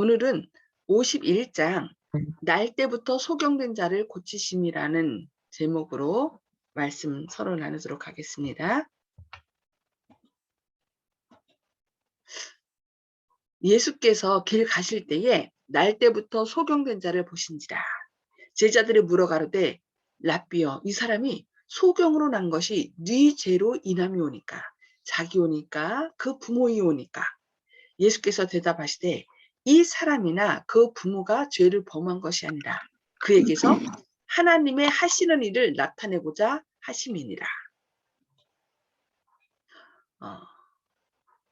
오늘은 51장 날 때부터 소경된 자를 고치심이라는 제목으로 말씀 서로 나누도록 하겠습니다. 예수께서 길 가실 때에 날 때부터 소경된 자를 보신지라. 제자들이 물어가로되 랍비여, 이 사람이 소경으로 난 것이 네 죄로 인함이 오니까, 자기 오니까, 그 부모이 오니까. 예수께서 대답하시되 이 사람이나 그 부모가 죄를 범한 것이 아니라 그에게서 하나님의 하시는 일을 나타내고자 하심이니라.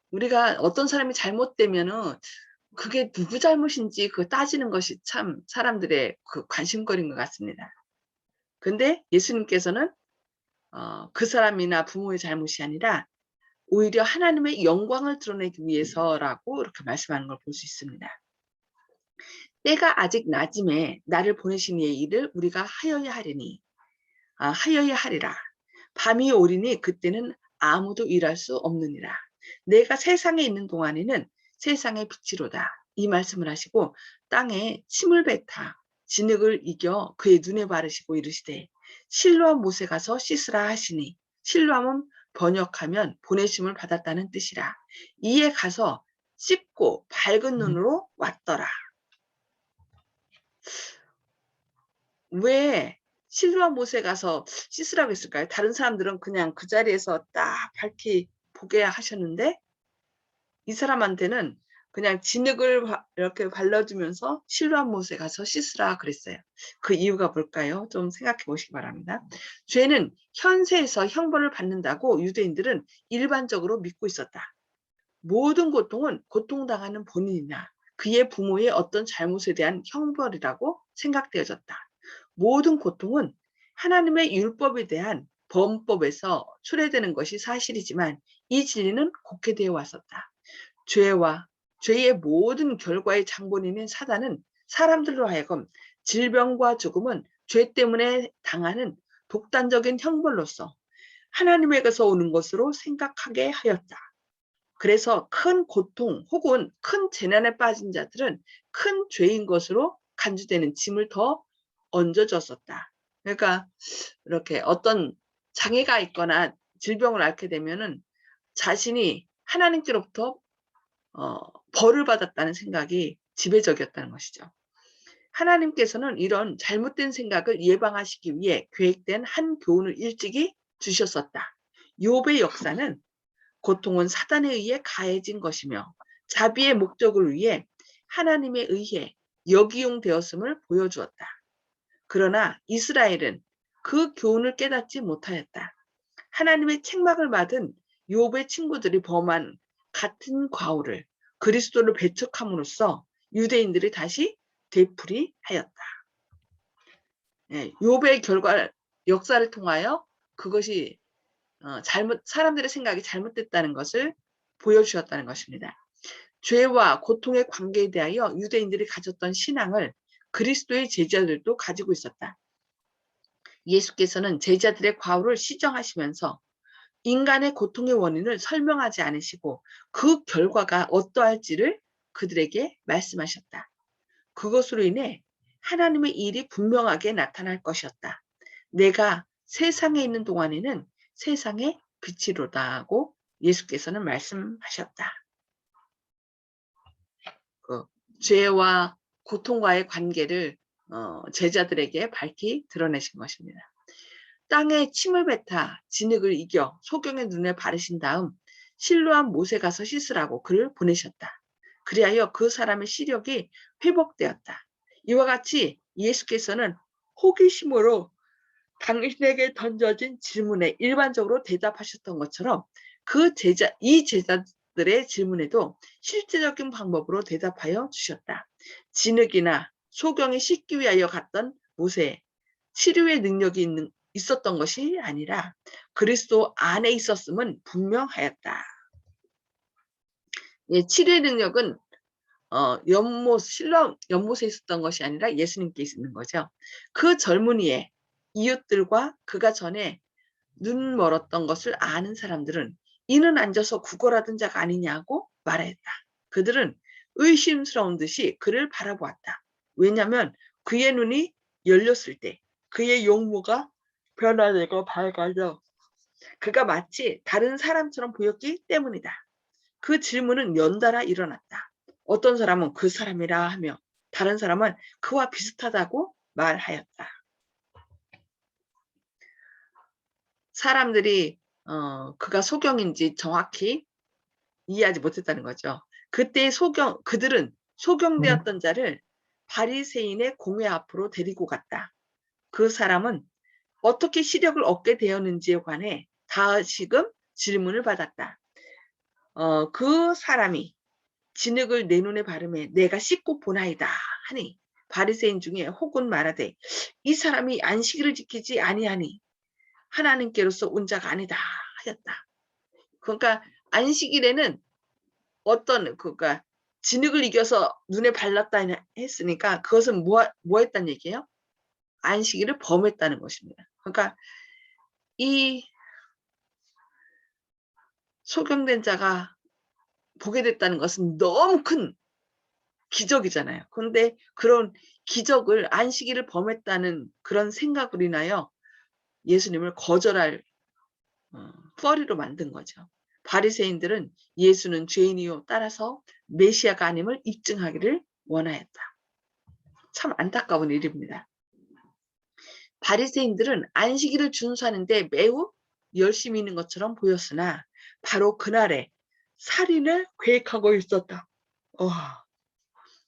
우리가 어떤 사람이 잘못되면은 그게 누구 잘못인지 그 따지는 것이 참 사람들의 그 관심거리인 것 같습니다. 근데 예수님께서는 그 사람이나 부모의 잘못이 아니라 오히려 하나님의 영광을 드러내기 위해서라고 이렇게 말씀하는 걸 볼 수 있습니다. 때가 아직 낮음에 나를 보내신 이의 일을 우리가 하여야 하리니, 하여야 하리라. 밤이 오리니 그때는 아무도 일할 수 없느니라. 내가 세상에 있는 동안에는 세상의 빛이로다. 이 말씀을 하시고 땅에 침을 뱉아 진흙을 이겨 그의 눈에 바르시고 이르시되 실로암 못에 가서 씻으라 하시니, 실로암은 번역하면 보내심을 받았다는 뜻이라. 이에 가서 씻고 밝은 눈으로 왔더라. 왜 실로암 못에 가서 씻으라고 했을까요? 다른 사람들은 그냥 그 자리에서 딱 밝히 보게 하셨는데 이 사람한테는 그냥 진흙을 이렇게 발라주면서 실로암 못에 가서 씻으라 그랬어요. 그 이유가 뭘까요? 좀 생각해 보시기 바랍니다. 죄는 현세에서 형벌을 받는다고 유대인들은 일반적으로 믿고 있었다. 모든 고통은 고통당하는 본인이나 그의 부모의 어떤 잘못에 대한 형벌이라고 생각되어졌다. 모든 고통은 하나님의 율법에 대한 범법에서 출해되는 것이 사실이지만 이 진리는 곡해되어 왔었다. 죄와 죄의 모든 결과의 장본인인 사단은 사람들로 하여금 질병과 죽음은 죄 때문에 당하는 독단적인 형벌로서 하나님에게서 오는 것으로 생각하게 하였다. 그래서 큰 고통 혹은 큰 재난에 빠진 자들은 큰 죄인 것으로 간주되는 짐을 더 얹어줬었다. 그러니까 이렇게 어떤 장애가 있거나 질병을 앓게 되면은 자신이 하나님께로부터 벌을 받았다는 생각이 지배적이었다는 것이죠. 하나님께서는 이런 잘못된 생각을 예방하시기 위해 계획된 한 교훈을 일찍이 주셨었다. 욥의 역사는 고통은 사단에 의해 가해진 것이며 자비의 목적을 위해 하나님에 의해 역이용되었음을 보여주었다. 그러나 이스라엘은 그 교훈을 깨닫지 못하였다. 하나님의 책망을 받은 욥의 친구들이 범한 같은 과오를 그리스도를 배척함으로써 유대인들이 다시 되풀이하였다. 욥의 결과 역사를 통하여 그것이 사람들의 생각이 잘못됐다는 것을 보여주셨다는 것입니다. 죄와 고통의 관계에 대하여 유대인들이 가졌던 신앙을 그리스도의 제자들도 가지고 있었다. 예수께서는 제자들의 과오를 시정하시면서 인간의 고통의 원인을 설명하지 않으시고 그 결과가 어떠할지를 그들에게 말씀하셨다. 그것으로 인해 하나님의 일이 분명하게 나타날 것이었다. 내가 세상에 있는 동안에는 세상의 빛이로다 하고 예수께서는 말씀하셨다. 그 죄와 고통과의 관계를 제자들에게 밝히 드러내신 것입니다. 땅에 침을 뱉아 진흙을 이겨 소경의 눈에 바르신 다음 실로암 못에 가서 씻으라고 그를 보내셨다. 그리하여 그 사람의 시력이 회복되었다. 이와 같이 예수께서는 호기심으로 당신에게 던져진 질문에 일반적으로 대답하셨던 것처럼 이 제자들의 질문에도 실제적인 방법으로 대답하여 주셨다. 진흙이나 소경이 씻기 위하여 갔던 못에 치료의 능력이 있었던 것이 아니라 그리스도 안에 있었음은 분명하였다. 치료의 능력은 연못에 있었던 것이 아니라 예수님께 있는 거죠. 그 젊은이의 이웃들과 그가 전에 눈 멀었던 것을 아는 사람들은 이는 앉아서 구걸하던 자가 아니냐고 말했다. 그들은 의심스러운 듯이 그를 바라보았다. 왜냐하면 그의 눈이 열렸을 때 그의 용모가 변화되고 밝아져 그가 마치 다른 사람처럼 보였기 때문이다. 그 질문은 연달아 일어났다. 어떤 사람은 그 사람이라 하며 다른 사람은 그와 비슷하다고 말하였다. 사람들이 그가 소경인지 정확히 이해하지 못했다는 거죠. 그때 그들은 소경되었던 자를 바리새인의 공회 앞으로 데리고 갔다. 그 사람은 어떻게 시력을 얻게 되었는지에 관해 다시금 질문을 받았다. 그 사람이 진흙을 내 눈에 바르매 내가 씻고 보나이다 하니 바리새인 중에 혹은 말하되 이 사람이 안식일을 지키지 아니하니 하나님께로서 온 자가 아니다 하였다. 그러니까 안식일에는 그러니까 진흙을 이겨서 눈에 발랐다 했으니까 그것은 뭐 했다는 얘기예요? 안식일을 범했다는 것입니다. 그러니까 이 소경된 자가 보게 됐다는 것은 너무 큰 기적이잖아요. 그런데 그런 기적을 안식일을 범했다는 그런 생각으로 인하여 예수님을 거절할 뻘이로 만든 거죠. 바리새인들은 예수는 죄인이요 따라서 메시아가 아님을 입증하기를 원하였다. 참 안타까운 일입니다. 바리새인들은 안식일을 준수하는데 매우 열심히 있는 것처럼 보였으나 바로 그날에 살인을 계획하고 있었다.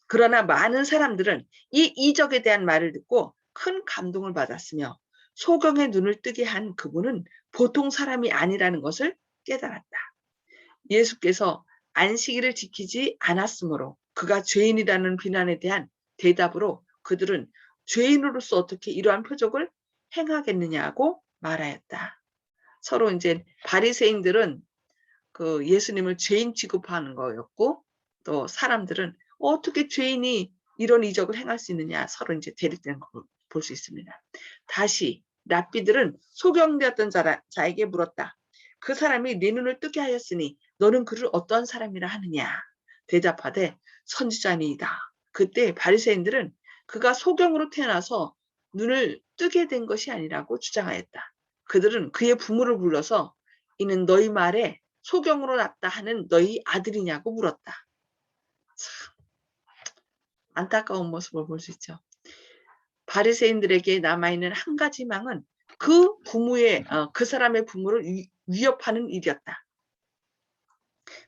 그러나 많은 사람들은 이 이적에 대한 말을 듣고 큰 감동을 받았으며 소경의 눈을 뜨게 한 그분은 보통 사람이 아니라는 것을 깨달았다. 예수께서 안식일을 지키지 않았으므로 그가 죄인이라는 비난에 대한 대답으로 그들은 죄인으로서 어떻게 이러한 표적을 행하겠느냐고 말하였다. 서로 이제 바리새인들은 그 예수님을 죄인 취급하는 거였고 또 사람들은 어떻게 죄인이 이런 이적을 행할 수 있느냐 서로 이제 대립되는 걸 볼 수 있습니다. 다시 랍비들은 소경되었던 자에게 물었다. 그 사람이 네 눈을 뜨게 하였으니 너는 그를 어떠한 사람이라 하느냐. 대답하되 선지자니이다. 그때 바리새인들은 그가 소경으로 태어나서 눈을 뜨게 된 것이 아니라고 주장하였다. 그들은 그의 부모를 불러서 이는 너희 말에 소경으로 났다 하는 너희 아들이냐고 물었다. 참 안타까운 모습을 볼 수 있죠. 바리새인들에게 남아있는 한 가지 희망은 그 사람의 부모를 위협하는 일이었다.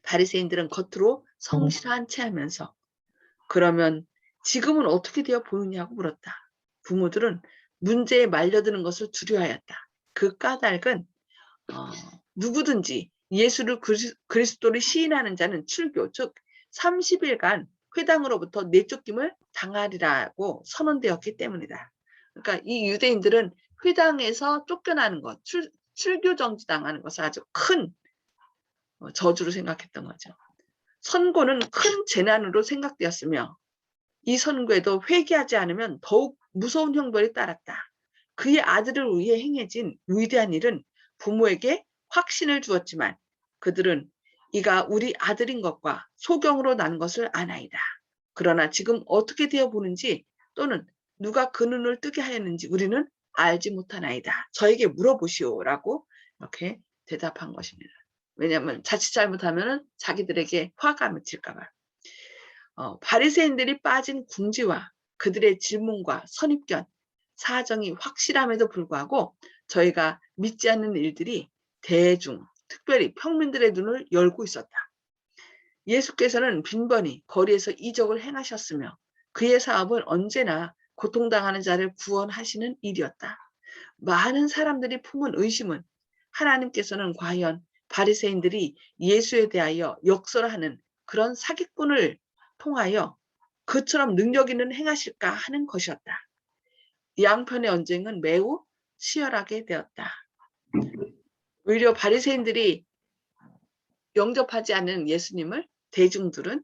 바리새인들은 겉으로 성실한 채 하면서 그러면 지금은 어떻게 되어 보이냐고 물었다. 부모들은 문제에 말려드는 것을 두려워하였다. 그 까닭은 누구든지 예수를 그리스도를 시인하는 자는 출교, 즉 30일간 회당으로부터 내쫓김을 당하리라고 선언되었기 때문이다. 그러니까 이 유대인들은 회당에서 쫓겨나는 것, 출교 정지당하는 것을 아주 큰 저주로 생각했던 거죠. 선고는 큰 재난으로 생각되었으며 이 선고에도 회개하지 않으면 더욱 무서운 형벌이 따랐다. 그의 아들을 위해 행해진 위대한 일은 부모에게 확신을 주었지만 그들은 이가 우리 아들인 것과 소경으로 난 것을 아나이다. 그러나 지금 어떻게 되어 보는지 또는 누가 그 눈을 뜨게 하였는지 우리는 알지 못하나이다. 저에게 물어보시오라고 이렇게 대답한 것입니다. 왜냐하면 자칫 잘못하면 자기들에게 화가 미칠까 봐. 바리새인들이 빠진 궁지와 그들의 질문과 선입견, 사정이 확실함에도 불구하고 저희가 믿지 않는 일들이 대중, 특별히 평민들의 눈을 열고 있었다. 예수께서는 빈번히 거리에서 이적을 행하셨으며 그의 사업은 언제나 고통당하는 자를 구원하시는 일이었다. 많은 사람들이 품은 의심은 하나님께서는 과연 바리새인들이 예수에 대하여 역설하는 그런 사기꾼을 통하여 그처럼 능력 있는 행하실까 하는 것이었다. 양편의 언쟁은 매우 치열하게 되었다. 오히려 바리새인들이 영접하지 않은 예수님을 대중들은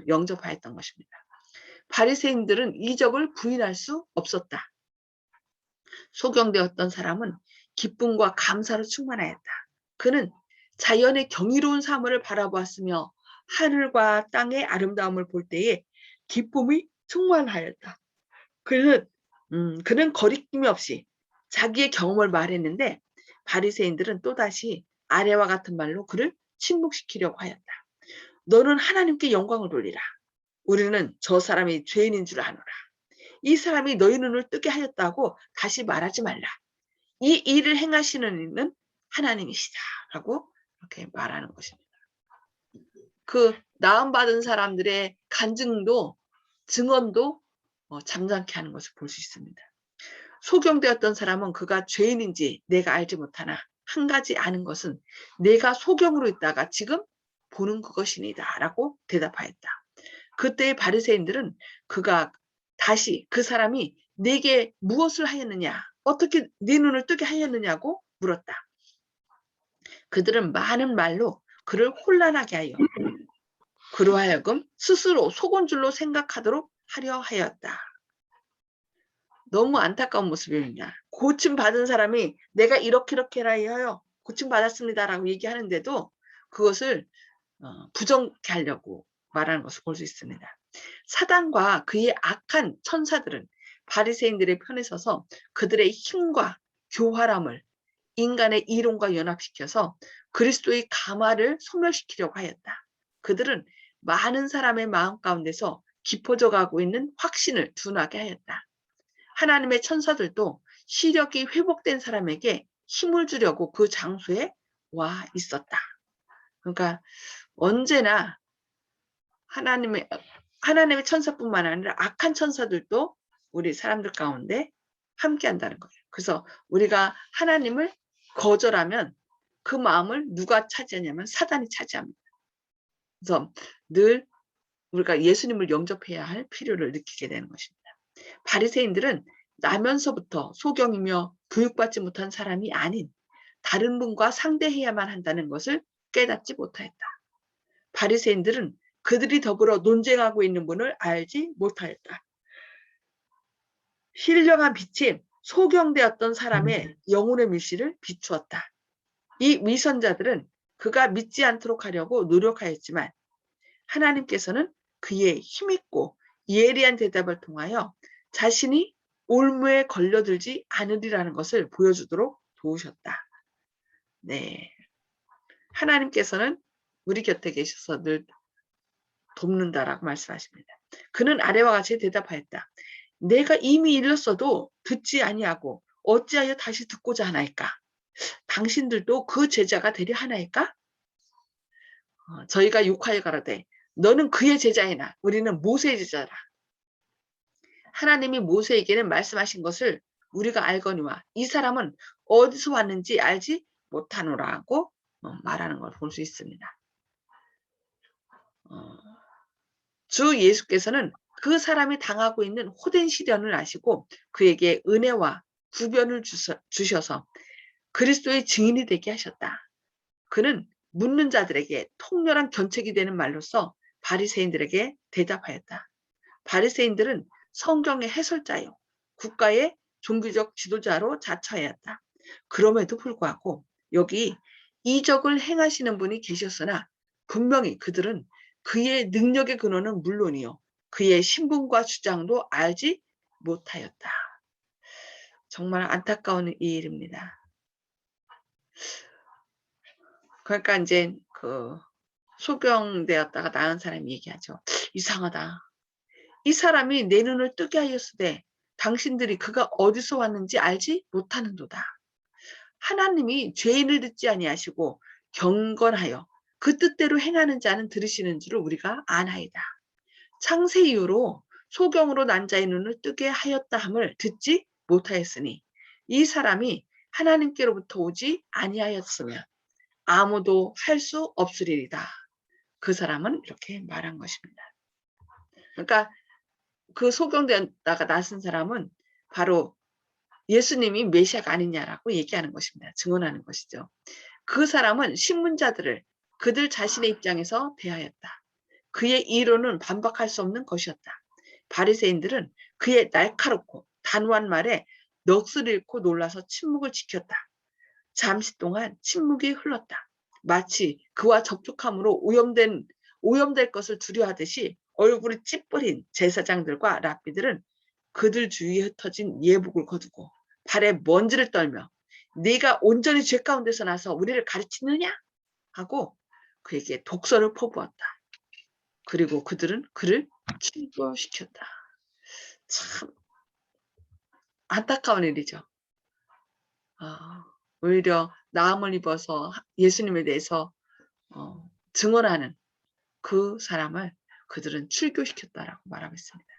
영접하였던 것입니다. 바리새인들은 이적을 부인할 수 없었다. 소경되었던 사람은 기쁨과 감사로 충만하였다. 그는 자연의 경이로운 사물을 바라보았으며 하늘과 땅의 아름다움을 볼 때에 기쁨이 충만하였다. 그는 거리낌이 없이 자기의 경험을 말했는데 바리새인들은 또다시 아래와 같은 말로 그를 침묵시키려고 하였다. 너는 하나님께 영광을 돌리라. 우리는 저 사람이 죄인인 줄 아노라. 이 사람이 너희 눈을 뜨게 하였다고 다시 말하지 말라. 이 일을 행하시는 이는 하나님이시다. 라고 이렇게 말하는 것입니다. 그 나음받은 사람들의 간증도 증언도 잠잠케 하는 것을 볼 수 있습니다. 소경되었던 사람은 그가 죄인인지 내가 알지 못하나 한 가지 아는 것은 내가 소경으로 있다가 지금 보는 그것이니다 라고 대답하였다. 그때의 바리새인들은 그가 다시 그 사람이 내게 무엇을 하였느냐, 어떻게 네 눈을 뜨게 하였느냐고 물었다. 그들은 많은 말로 그를 혼란하게 하여 그로 하여금 스스로 속은 줄로 생각하도록 하려 하였다. 너무 안타까운 모습입니다. 고침받은 사람이 내가 이렇게 하여 고침받았습니다라고 얘기하는데도 그것을 부정케 하려고 말하는 것을 볼 수 있습니다. 사단과 그의 악한 천사들은 바리새인들의 편에 서서 그들의 힘과 교활함을 인간의 이론과 연합시켜서 그리스도의 감화를 소멸시키려고 하였다. 그들은 많은 사람의 마음 가운데서 깊어져 가고 있는 확신을 둔하게 하였다. 하나님의 천사들도 시력이 회복된 사람에게 힘을 주려고 그 장소에 와 있었다. 그러니까 언제나 하나님의 천사뿐만 아니라 악한 천사들도 우리 사람들 가운데 함께 한다는 거예요. 그래서 우리가 하나님을 거절하면 그 마음을 누가 차지하냐면 사단이 차지합니다. 그래서 늘 우리가 예수님을 영접해야 할 필요를 느끼게 되는 것입니다. 바리새인들은 나면서부터 소경이며 교육받지 못한 사람이 아닌 다른 분과 상대해야만 한다는 것을 깨닫지 못하였다. 바리새인들은 그들이 더불어 논쟁하고 있는 분을 알지 못하였다. 신령한 빛이 소경되었던 사람의 영혼의 밀실을 비추었다. 이 위선자들은 그가 믿지 않도록 하려고 노력하였지만 하나님께서는 그의 힘있고 예리한 대답을 통하여 자신이 올무에 걸려들지 않으리라는 것을 보여주도록 도우셨다. 네, 하나님께서는 우리 곁에 계셔서 늘 돕는다라고 말씀하십니다. 그는 아래와 같이 대답하였다. 내가 이미 일렀어도 듣지 아니하고 어찌하여 다시 듣고자 하나이까? 당신들도 그 제자가 되려 하나이까? 저희가 욕하여 가로되 너는 그의 제자이나 우리는 모세의 제자라. 하나님이 모세에게는 말씀하신 것을 우리가 알거니와 이 사람은 어디서 왔는지 알지 못하노라고 말하는 걸 볼 수 있습니다. 주 예수께서는 그 사람이 당하고 있는 호된 시련을 아시고 그에게 은혜와 구변을 주셔서 그리스도의 증인이 되게 하셨다. 그는 묻는 자들에게 통렬한 견책이 되는 말로써 바리새인들에게 대답하였다. 바리새인들은 성경의 해설자요, 국가의 종교적 지도자로 자처하였다. 그럼에도 불구하고 여기 이적을 행하시는 분이 계셨으나 분명히 그들은 그의 능력의 근원은 물론이요, 그의 신분과 주장도 알지 못하였다. 정말 안타까운 이 일입니다. 그러니까 이제 그 소경되었다가 나은 사람이 얘기하죠. 이상하다. 이 사람이 내 눈을 뜨게 하였으되 당신들이 그가 어디서 왔는지 알지 못하는도다. 하나님이 죄인을 듣지 아니하시고 경건하여 그 뜻대로 행하는 자는 들으시는 줄을 우리가 아나이다. 창세 이후로 소경으로 난 자의 눈을 뜨게 하였다 함을 듣지 못하였으니 이 사람이 하나님께로부터 오지 아니하였으면 아무도 할 수 없으리이다. 그 사람은 이렇게 말한 것입니다. 그러니까 그 소경되었다가 나선 사람은 바로 예수님이 메시아가 아니냐라고 얘기하는 것입니다. 증언하는 것이죠. 그 사람은 신문자들을 그들 자신의 입장에서 대하였다. 그의 이론은 반박할 수 없는 것이었다. 바리새인들은 그의 날카롭고 단호한 말에 넋을 잃고 놀라서 침묵을 지켰다. 잠시 동안 침묵이 흘렀다. 마치 그와 접촉함으로 오염된 오염될 것을 두려워하듯이 얼굴이 찌푸린 제사장들과 랍비들은 그들 주위에 흩어진 예복을 거두고 발에 먼지를 떨며 네가 온전히 죄 가운데서 나서 우리를 가르치느냐 하고 그에게 독설을 퍼부었다. 그리고 그들은 그를 출교시켰다. 참 안타까운 일이죠. 오히려 나음을 입어서 예수님에 대해서 증언하는 그 사람을 그들은 출교시켰다라고 말하고 있습니다.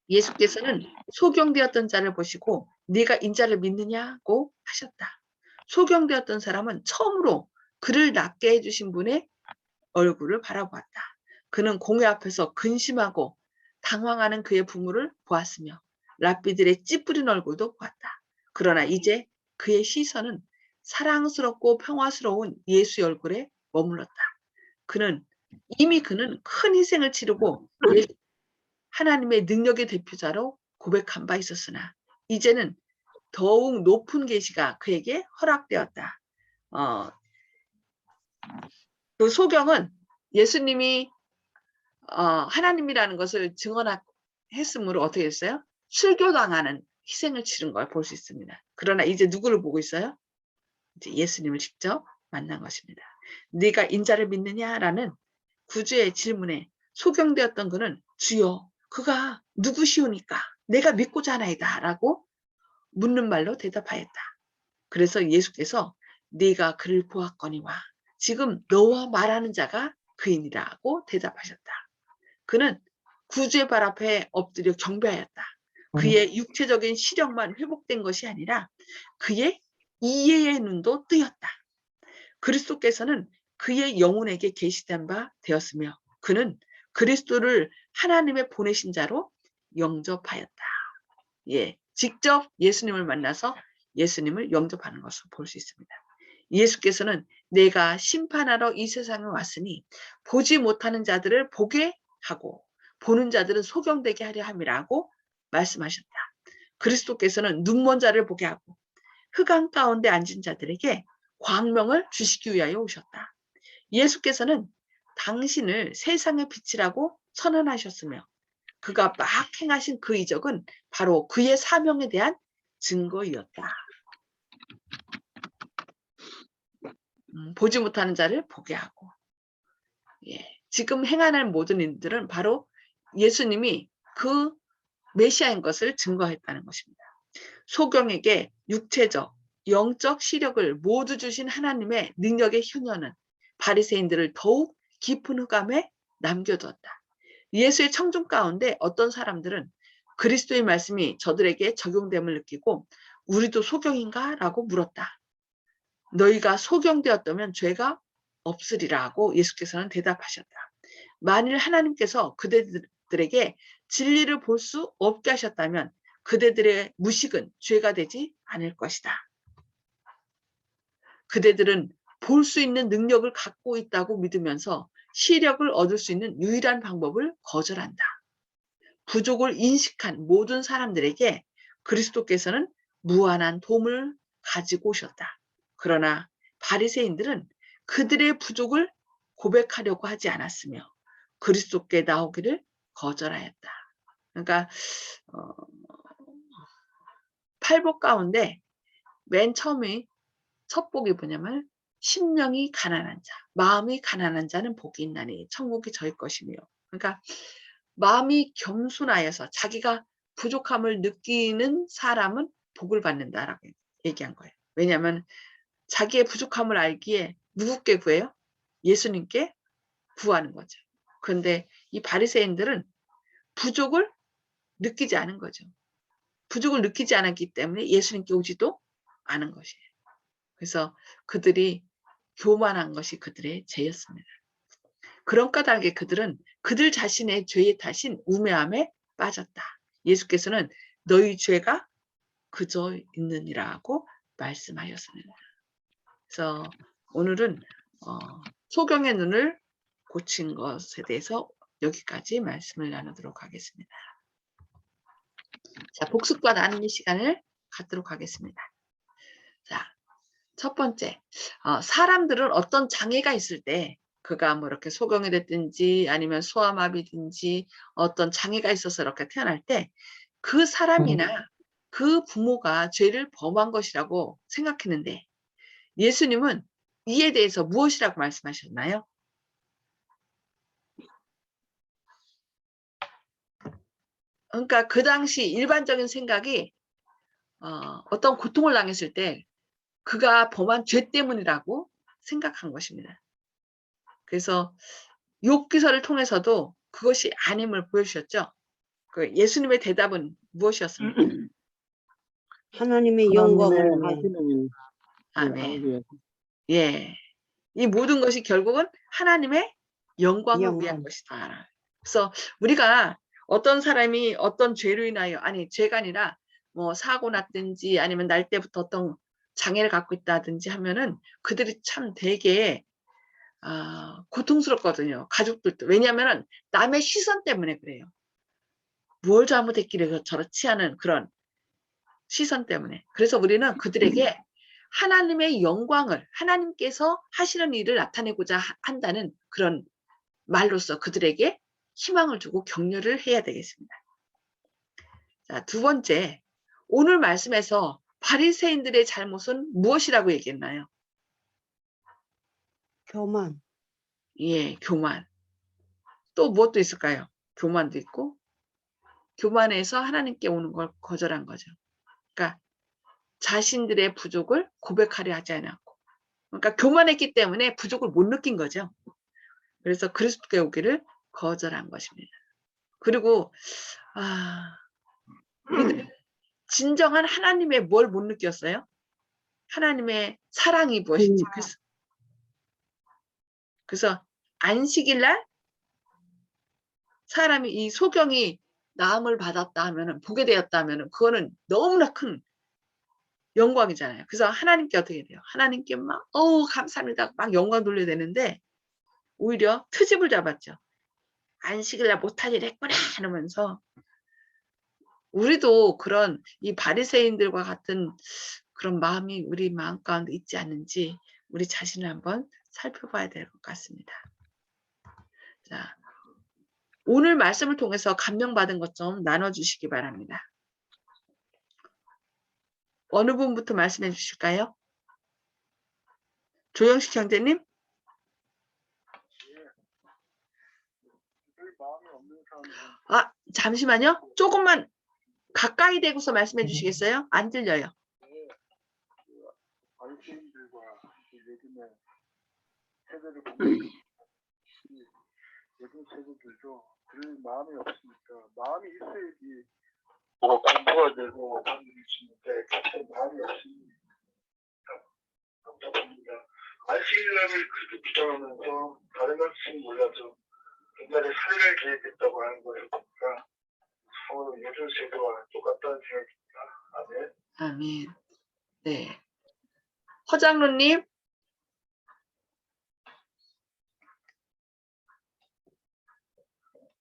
예수께서는 소경되었던 자를 보시고 네가 인자를 믿느냐고 하셨다. 소경되었던 사람은 처음으로 그를 낫게 해주신 분의 얼굴을 바라보았다. 그는 공회 앞에서 근심하고 당황하는 그의 부모를 보았으며 랍비들의 찌푸린 얼굴도 보았다. 그러나 이제 그의 시선은 사랑스럽고 평화스러운 예수의 얼굴에 머물렀다. 이미 그는 큰 희생을 치르고 하나님의 능력의 대표자로 고백한 바 있었으나 이제는 더욱 높은 계시가 그에게 허락되었다. 그 소경은 예수님이 하나님이라는 것을 증언했으므로 어떻게 했어요? 출교당하는 희생을 치른 걸 볼 수 있습니다. 그러나 이제 누구를 보고 있어요? 이제 예수님을 직접 만난 것입니다. 네가 인자를 믿느냐라는 구주의 질문에 소경되었던 그는 주여 그가 누구시오니까 내가 믿고자 하나이다 라고 묻는 말로 대답하였다. 그래서 예수께서 네가 그를 보았거니와 지금 너와 말하는 자가 그이니라고 대답하셨다. 그는 구주의 발 앞에 엎드려 경배하였다. 그의 육체적인 시력만 회복된 것이 아니라 그의 이해의 눈도 뜨였다. 그리스도께서는 그의 영혼에게 계시된 바 되었으며 그는 그리스도를 하나님의 보내신 자로 영접하였다. 예, 직접 예수님을 만나서 예수님을 영접하는 것을 볼 수 있습니다. 예수께서는 내가 심판하러 이 세상에 왔으니 보지 못하는 자들을 보게 하고 보는 자들은 소경되게 하려 함이라고 말씀하셨다. 그리스도께서는 눈먼 자를 보게 하고 흑암 가운데 앉은 자들에게 광명을 주시기 위하여 오셨다. 예수께서는 당신을 세상의 빛이라고 선언하셨으며 그가 막 행하신 그 이적은 바로 그의 사명에 대한 증거이었다. 보지 못하는 자를 보게 하고 지금 행하는 모든 일들은 바로 예수님이 그 메시아인 것을 증거했다는 것입니다. 소경에게 육체적, 영적 시력을 모두 주신 하나님의 능력의 효녀는 바리새인들을 더욱 깊은 흑암에 남겨두었다. 예수의 청중 가운데 어떤 사람들은 그리스도의 말씀이 저들에게 적용됨을 느끼고 우리도 소경인가? 라고 물었다. 너희가 소경되었다면 죄가 없으리라고 예수께서는 대답하셨다. 만일 하나님께서 그들에게 진리를 볼 수 없게 하셨다면 그대들의 무식은 죄가 되지 않을 것이다. 그대들은 볼 수 있는 능력을 갖고 있다고 믿으면서 시력을 얻을 수 있는 유일한 방법을 거절한다. 부족을 인식한 모든 사람들에게 그리스도께서는 무한한 도움을 가지고 오셨다. 그러나 바리새인들은 그들의 부족을 고백하려고 하지 않았으며 그리스도께 나오기를 거절하였다. 그러니까 팔복 가운데 맨 처음에 첫 복이 뭐냐면 심령이 가난한 자, 마음이 가난한 자는 복이 있나니 천국이 저희 것이며. 그러니까 마음이 겸손하여서 자기가 부족함을 느끼는 사람은 복을 받는다라고 얘기한 거예요. 왜냐하면 자기의 부족함을 알기에 누구께 구해요? 예수님께 구하는 거죠. 그런데 이 바리새인들은 부족을 느끼지 않은 거죠. 부족을 느끼지 않았기 때문에 예수님께 오지도 않은 것이에요. 그래서 그들이 교만한 것이 그들의 죄였습니다. 그런 까닭에 그들은 그들 자신의 죄의 탓인 우매함에 빠졌다. 예수께서는 너희 죄가 그저 있느니라고 말씀하셨습니다. 그래서 오늘은 소경의 눈을 고친 것에 대해서 여기까지 말씀을 나누도록 하겠습니다. 자, 복습과 나누는 시간을 갖도록 하겠습니다. 자, 첫 번째, 사람들은 어떤 장애가 있을 때 그가 뭐 이렇게 소경이 됐든지 아니면 소아마비든지 어떤 장애가 있어서 이렇게 태어날 때 그 사람이나 그 부모가 죄를 범한 것이라고 생각했는데 예수님은 이에 대해서 무엇이라고 말씀하셨나요? 그러니까 그 당시 일반적인 생각이 어떤 고통을 당했을 때 그가 범한 죄 때문이라고 생각한 것입니다. 그래서 욥기서를 통해서도 그것이 아님을 보여주셨죠. 그 예수님의 대답은 무엇이었습니까? 하나님의 하나님의 영광을 위해. 하시는 일 아멘. 위해 예. 이 모든 것이 결국은 하나님의 영광을 위한 영광. 것이다. 그래서 우리가 어떤 사람이 어떤 죄로 인하여 아니 죄가 아니라 뭐 사고 났든지 아니면 날 때부터 어떤 장애를 갖고 있다든지 하면은 그들이 참 되게 고통스럽거든요. 가족들도. 왜냐하면은 남의 시선 때문에 그래요. 뭘 잘못했길래 저렇지 않은 그런 시선 때문에. 그래서 우리는 그들에게 하나님의 영광을 하나님께서 하시는 일을 나타내고자 한다는 그런 말로써 그들에게 희망을 주고 격려를 해야 되겠습니다. 자, 두 번째, 오늘 말씀에서 바리새인들의 잘못은 무엇이라고 얘기했나요? 교만. 예, 교만. 또 무엇도 있을까요? 교만도 있고 교만해서 하나님께 오는 걸 거절한 거죠. 그러니까 자신들의 부족을 고백하려 하지 않았고 그러니까 교만했기 때문에 부족을 못 느낀 거죠. 그래서 그리스도께 오기를 거절한 것입니다. 그리고 이들은 진정한 하나님의 뭘 못 느꼈어요? 하나님의 사랑이 무엇인지. 그래서 안식일 날 사람이 이 소경이 나음을 받았다 하면은 보게 되었다 하면은 그거는 너무나 큰 영광이잖아요. 그래서 하나님께 어떻게 돼요? 하나님께 막 감사합니다. 막 영광 돌려야 되는데 오히려 트집을 잡았죠. 안식일 날 못할 일 했구나 이러면서 우리도 그런 이 바리새인들과 같은 그런 마음이 우리 마음 가운데 있지 않는지 우리 자신을 한번 살펴봐야 될 것 같습니다. 자, 오늘 말씀을 통해서 감명받은 것 좀 나눠주시기 바랍니다. 어느 분부터 말씀해 주실까요? 조영식 형제님? 잠시만요. 조금만 가까이 대고서 말씀해 주시겠어요? 안 들려요. 바리새인들과 요즘의 세대를 보면 요즘 세대들도 그럴 마음이 없으니까 마음이 있어야지 뭐가 공부가 되고 하는 게 있는데 그런 마음이 없으니까 답답합니다. 안식일날을 그렇게 주장하면서 다른 것은 몰라서 옛날에 사회를 계획했다고 하는 거였으니까 요즘 세대와 똑같다는 생각입니다. 아멘. 아멘. 네. 허장로님?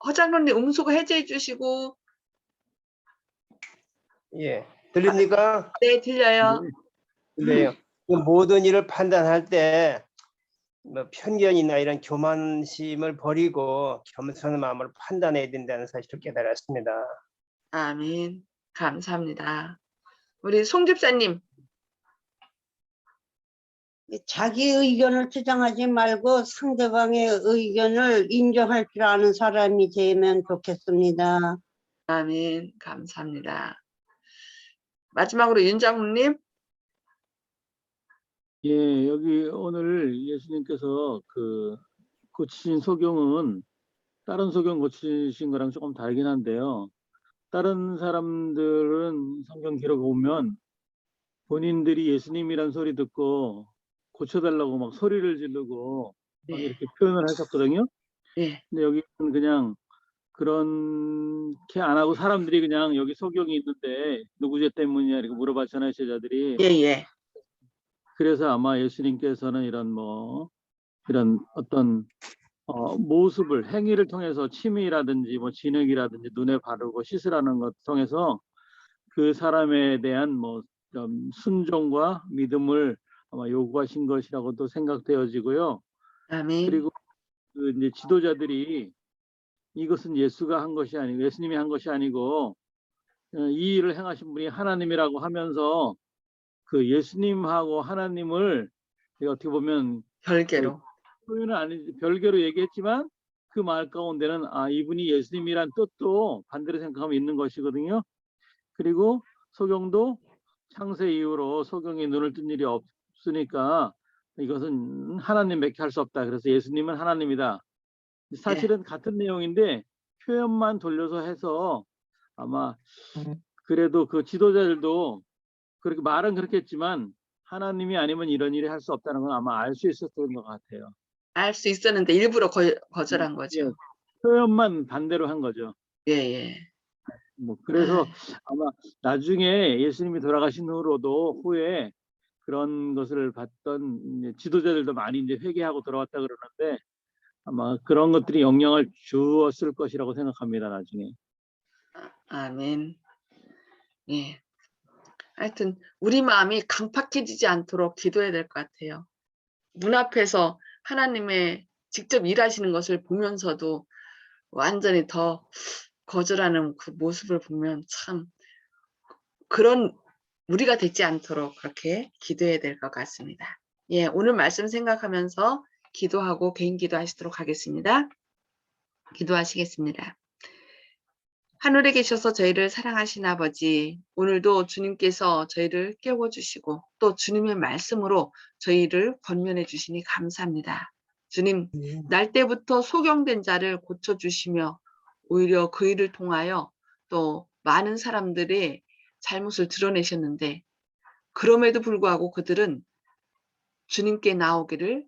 허장로님 음소거 해제해 주시고. 예, 들립니까? 네, 들려요. 네. 모든 일을 판단할 때 뭐 편견이나 이런 교만심을 버리고 겸손한 마음으로 판단해야 된다는 사실을 깨달았습니다. 아멘. 감사합니다. 우리 송 집사님. 자기 의견을 주장하지 말고 상대방의 의견을 인정할 줄 아는 사람이 되면 좋겠습니다. 아멘. 감사합니다. 마지막으로 윤장훈님. 예, 여기 오늘 예수님께서 고치신 소경은 다른 소경 고치신 거랑 조금 다르긴 한데요. 다른 사람들은 성경 기록을 보면 본인들이 예수님이란 소리 듣고 고쳐달라고 막 소리를 지르고 막 네. 이렇게 표현을 하셨거든요. 네. 근데 여기는 그냥 그렇게 안 하고 사람들이 그냥 여기 소경이 있는데 누구 죄 때문이냐 이렇게 물어봤잖아요, 제자들이. 예. 그래서 아마 예수님께서는 이런 어떤 모습을 행위를 통해서 침이라든지 뭐 진흙이라든지 눈에 바르고 씻으라는 것 통해서 그 사람에 대한 좀 순종과 믿음을 아마 요구하신 것이라고도 생각되어지고요. 아멘. 그리고 그 이제 지도자들이 이것은 예수가 한 것이 아니고 예수님이 한 것이 아니고 이 일을 행하신 분이 하나님이라고 하면서 그 예수님하고 하나님을 어떻게 보면 별개로. 표현은 아니지 별개로 얘기했지만 그 말 가운데는 이분이 예수님이란 뜻도 반대로 생각하면 있는 것이거든요. 그리고 소경도 창세 이후로 소경이 눈을 뜬 일이 없으니까 이것은 하나님밖에 할 수 없다. 그래서 예수님은 하나님이다. 사실은 같은 내용인데 표현만 돌려서 해서 아마 그래도 그 지도자들도 그렇게 말은 그렇게 했지만 하나님이 아니면 이런 일이 할 수 없다는 건 아마 알 수 있었던 것 같아요. 알 수 있었는데 일부러 거절한 거죠. 예, 표현만 반대로 한 거죠. 예, 예. 뭐 그래서 아마 나중에 예수님이 돌아가신 후에 그런 것을 봤던 이제 지도자들도 많이 이제 회개하고 돌아왔다 그러는데 아마 그런 것들이 영향을 주었을 것이라고 생각합니다. 나중에. 아멘. 예. 하여튼 우리 마음이 강팍해지지 않도록 기도해야 될 것 같아요. 문 앞에서 하나님의 직접 일하시는 것을 보면서도 완전히 더 거절하는 그 모습을 보면 참 그런 우리가 되지 않도록 그렇게 기도해야 될 것 같습니다. 예, 오늘 말씀 생각하면서 기도하고 개인 기도하시도록 하겠습니다. 기도하시겠습니다. 하늘에 계셔서 저희를 사랑하신 아버지, 오늘도 주님께서 저희를 깨워주시고 또 주님의 말씀으로 저희를 권면해 주시니 감사합니다. 주님, 날 때부터 소경된 자를 고쳐주시며 오히려 그 일을 통하여 또 많은 사람들의 잘못을 드러내셨는데 그럼에도 불구하고 그들은 주님께 나오기를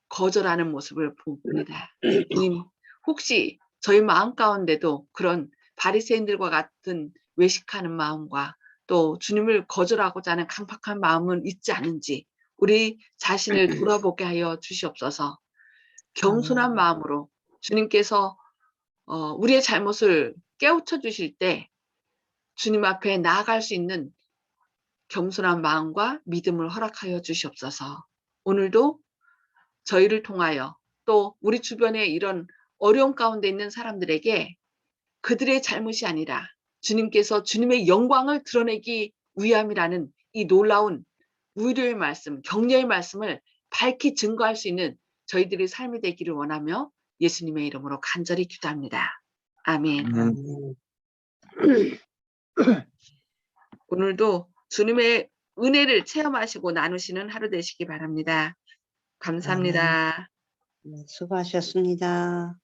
거절하는 모습을 봅니다. 주님, 혹시 저희 마음 가운데도 그런 바리새인들과 같은 외식하는 마음과 또 주님을 거절하고자 하는 강팍한 마음은 있지 않은지 우리 자신을 돌아보게 하여 주시옵소서. 겸손한 마음으로 주님께서 우리의 잘못을 깨우쳐 주실 때 주님 앞에 나아갈 수 있는 겸손한 마음과 믿음을 허락하여 주시옵소서. 오늘도 저희를 통하여 또 우리 주변에 이런 어려움 가운데 있는 사람들에게 그들의 잘못이 아니라 주님께서 주님의 영광을 드러내기 위함이라는 이 놀라운 위로의 말씀, 격려의 말씀을 밝히 증거할 수 있는 저희들의 삶이 되기를 원하며 예수님의 이름으로 간절히 기도합니다. 아멘. 오늘도 주님의 은혜를 체험하시고 나누시는 하루 되시기 바랍니다. 감사합니다. 네, 수고하셨습니다.